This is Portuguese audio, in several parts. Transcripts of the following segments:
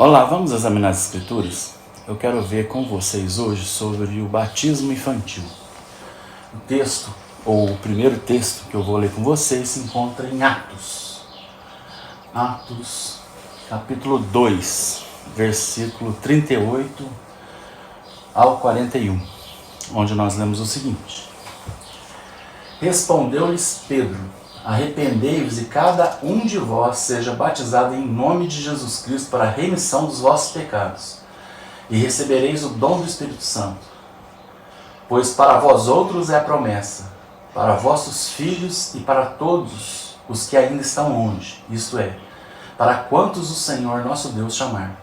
Olá, vamos examinar as Escrituras? Eu quero ver com vocês hoje sobre o batismo infantil. O texto, ou o primeiro texto que eu vou ler com vocês, se encontra em Atos. Atos, capítulo 2, versículo 38 ao 41, onde nós lemos o seguinte: Respondeu-lhes Pedro: Arrependei-vos e cada um de vós seja batizado em nome de Jesus Cristo para a remissão dos vossos pecados, e recebereis o dom do Espírito Santo. Pois para vós outros é a promessa, para vossos filhos e para todos os que ainda estão longe, isto é, para quantos o Senhor nosso Deus chamar.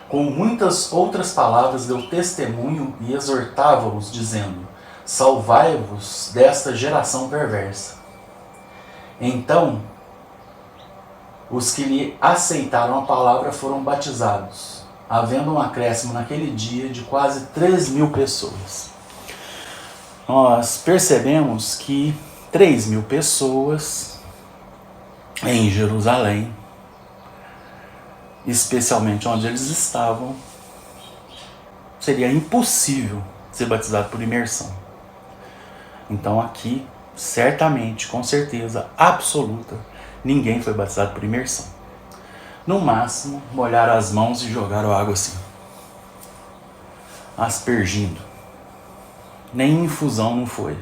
Com muitas outras palavras deu testemunho e exortava-os, dizendo: Salvai-vos desta geração perversa. Então, os que lhe aceitaram a palavra foram batizados, havendo um acréscimo naquele dia de quase 3.000 pessoas. Nós percebemos que 3.000 pessoas em Jerusalém, especialmente onde eles estavam, seria impossível ser batizado por imersão. Então aqui, certamente, com certeza absoluta, ninguém foi batizado por imersão. No máximo, molharam as mãos e jogaram água assim, aspergindo. Nem infusão não foi.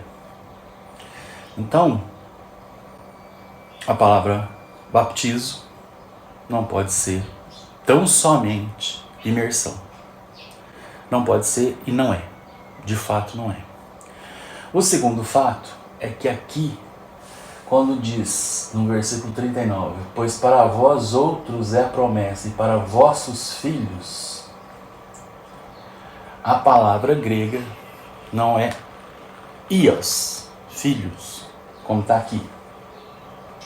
Então, a palavra baptizo não pode ser tão somente imersão. Não pode ser e não é. De fato, não é. O segundo fato é que aqui, quando diz no versículo 39, pois para vós outros é a promessa e para vossos filhos, a palavra grega não é ios, filhos, como está aqui,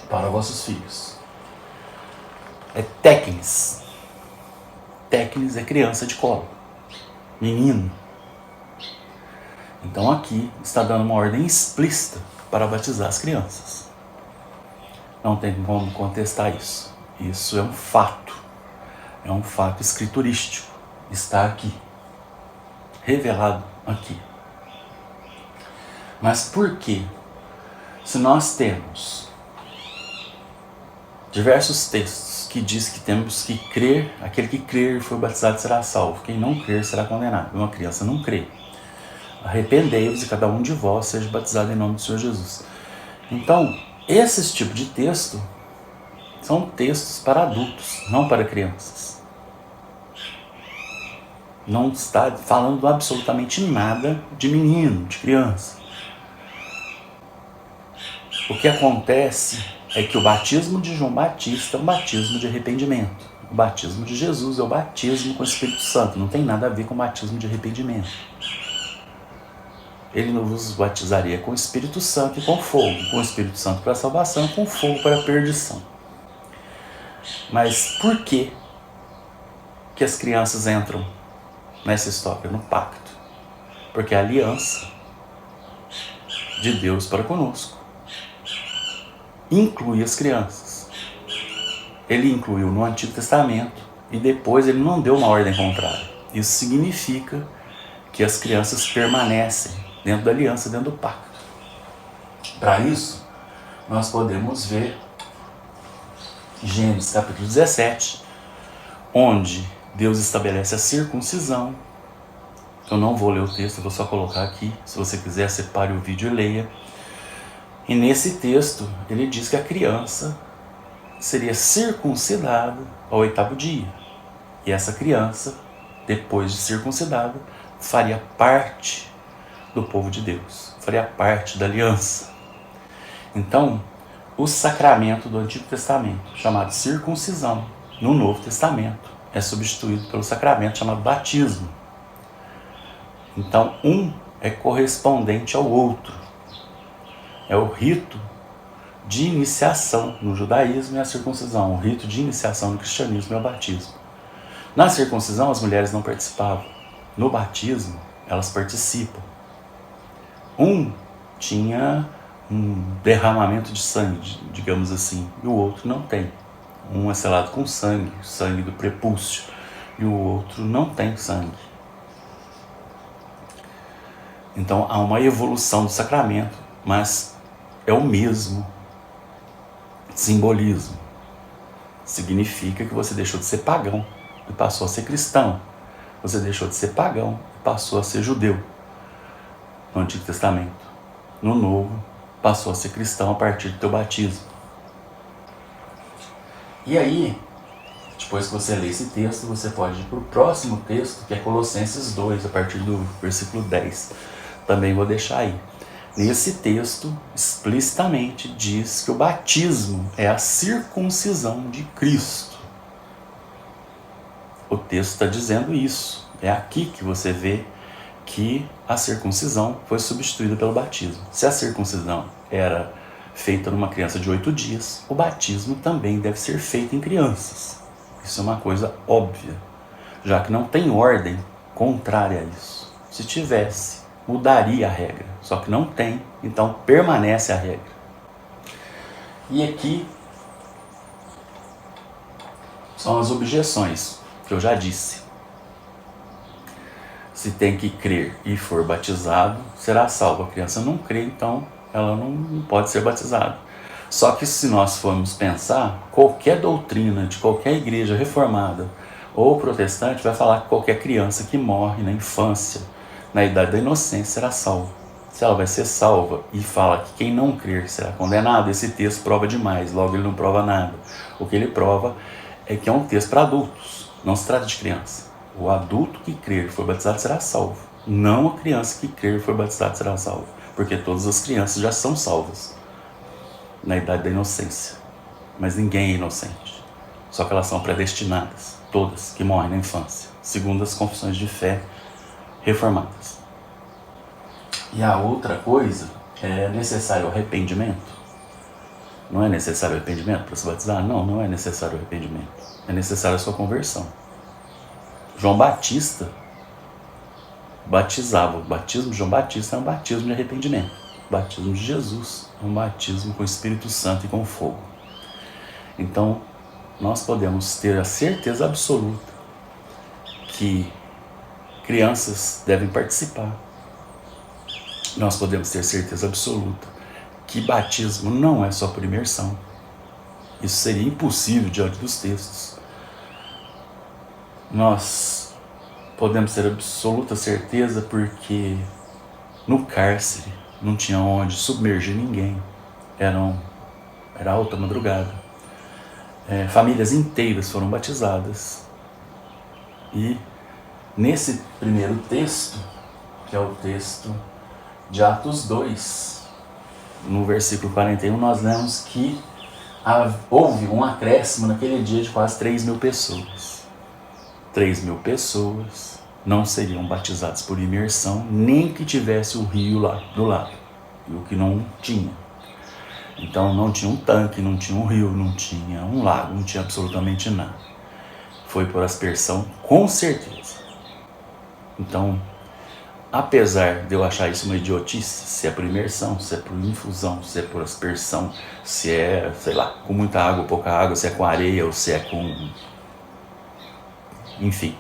para vossos filhos. É téknis. Téknis é criança de colo, menino. Então aqui está dando uma ordem explícita para batizar as crianças. Não tem como contestar isso. Isso é um fato. É um fato escriturístico. Está aqui. Revelado aqui. Mas por quê? Se nós temos diversos textos que diz que temos que crer, aquele que crer e for batizado será salvo, quem não crer será condenado. Uma criança não crê. Arrependei-vos e cada um de vós seja batizado em nome do Senhor Jesus. Então, esses tipos de texto são textos para adultos, não para crianças. Não está falando absolutamente nada de menino, de criança. O que acontece é que o batismo de João Batista é um batismo de arrependimento. O batismo de Jesus é o batismo com o Espírito Santo. Não tem nada a ver com o batismo de arrependimento. Ele nos batizaria com o Espírito Santo e com fogo. Com o Espírito Santo para a salvação, com fogo para a perdição. Mas por que as crianças entram nessa história, no pacto? Porque a aliança de Deus para conosco inclui as crianças. Ele incluiu no Antigo Testamento e depois ele não deu uma ordem contrária. Isso significa que as crianças permanecem dentro da aliança, dentro do pacto. Para isso, nós podemos ver Gênesis capítulo 17, onde Deus estabelece a circuncisão. Eu não vou ler o texto, eu vou só colocar aqui. Se você quiser, separe o vídeo e leia. E nesse texto, ele diz que a criança seria circuncidada ao 8º dia. E essa criança, depois de circuncidada, faria parte do povo de Deus, faria parte da aliança. Então, o sacramento do Antigo Testamento, chamado circuncisão, no Novo Testamento, é substituído pelo sacramento chamado batismo. Então, um é correspondente ao outro. É o rito de iniciação no judaísmo e a circuncisão. O rito de iniciação no cristianismo é o batismo. Na circuncisão, as mulheres não participavam. No batismo, elas participam. Um tinha um derramamento de sangue, digamos assim, e o outro não tem. Um é selado com sangue, sangue do prepúcio, e o outro não tem sangue. Então há uma evolução do sacramento, mas é o mesmo simbolismo. Significa que você deixou de ser pagão e passou a ser cristão. Você deixou de ser pagão e passou a ser judeu no Antigo Testamento. No Novo, passou a ser cristão a partir do teu batismo. E aí, depois que você lê esse texto, você pode ir para o próximo texto, que é Colossenses 2, a partir do versículo 10. Também vou deixar aí. Nesse texto, explicitamente diz que o batismo é a circuncisão de Cristo. O texto está dizendo isso. É aqui que você vê que a circuncisão foi substituída pelo batismo. Se a circuncisão era feita numa criança de 8 dias, o batismo também deve ser feito em crianças. Isso é uma coisa óbvia, já que não tem ordem contrária a isso. Se tivesse, mudaria a regra, só que não tem, então permanece a regra. E aqui são as objeções que eu já disse. Se tem que crer e for batizado, será salvo. A criança não crê, então ela não pode ser batizada. Só que se nós formos pensar, qualquer doutrina de qualquer igreja reformada ou protestante vai falar que qualquer criança que morre na infância, na idade da inocência, será salva. Se ela vai ser salva e fala que quem não crer será condenado, esse texto prova demais, logo ele não prova nada. O que ele prova é que é um texto para adultos, não se trata de criança. O adulto que crer e for batizado será salvo, não a criança que crer e for batizada será salva, porque todas as crianças já são salvas na idade da inocência, mas ninguém é inocente, só que elas são predestinadas, todas que morrem na infância, segundo as confissões de fé reformadas. E a outra coisa, é necessário arrependimento? Não é necessário arrependimento para se batizar? Não, não é necessário arrependimento, é necessário a sua conversão. João Batista batizava. O batismo de João Batista é um batismo de arrependimento. O batismo de Jesus é um batismo com o Espírito Santo e com fogo. Então, nós podemos ter a certeza absoluta que crianças devem participar. Nós podemos ter certeza absoluta que batismo não é só por imersão. Isso seria impossível diante dos textos. Nós podemos ter absoluta certeza porque no cárcere não tinha onde submergir ninguém. Era alta madrugada. Famílias inteiras foram batizadas. E nesse primeiro texto, que é o texto de Atos 2, no versículo 41, nós lemos que houve um acréscimo naquele dia de quase 3.000 pessoas. 3.000 pessoas não seriam batizadas por imersão, nem que tivesse o rio lá do lado, e o que não tinha. Então não tinha um tanque, não tinha um rio, não tinha um lago, não tinha absolutamente nada. Foi por aspersão, com certeza. Então, apesar de eu achar isso uma idiotice, se é por imersão, se é por infusão, se é por aspersão, se é, sei lá, com muita água, pouca água, se é com areia ou se é com... Enfim,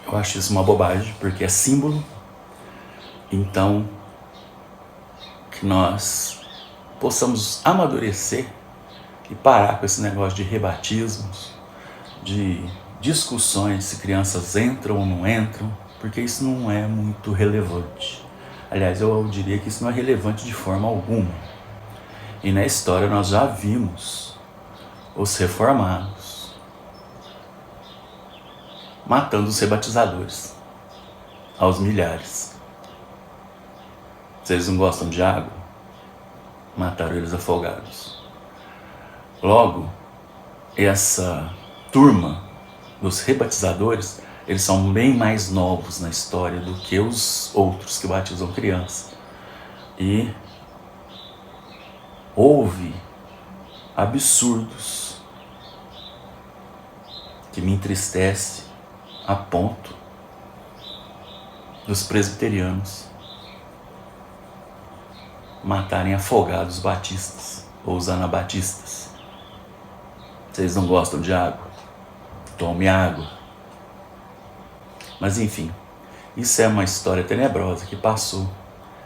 eu acho isso uma bobagem, porque é símbolo. Então, que nós possamos amadurecer e parar com esse negócio de rebatismos, de discussões se crianças entram ou não entram, porque isso não é muito relevante. Aliás, eu diria que isso não é relevante de forma alguma. E na história nós já vimos os reformados matando os rebatizadores aos milhares. Se eles não gostam de água, mataram eles afogados. Logo, essa turma dos rebatizadores, eles são bem mais novos na história do que os outros que batizam criança. E houve absurdos que me entristece a ponto dos presbiterianos matarem afogados batistas ou os anabatistas. Vocês não gostam de água? Tome água. Mas enfim, isso é uma história tenebrosa que passou.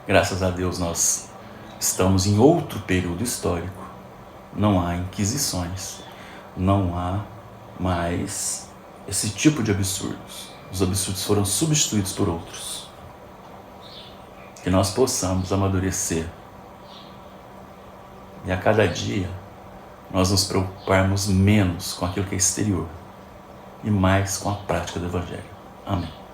Graças a Deus nós estamos em outro período histórico. Não há inquisições, não há mais esse tipo de absurdos. Os absurdos foram substituídos por outros. Que nós possamos amadurecer e a cada dia nós nos preocuparmos menos com aquilo que é exterior e mais com a prática do Evangelho. Amém.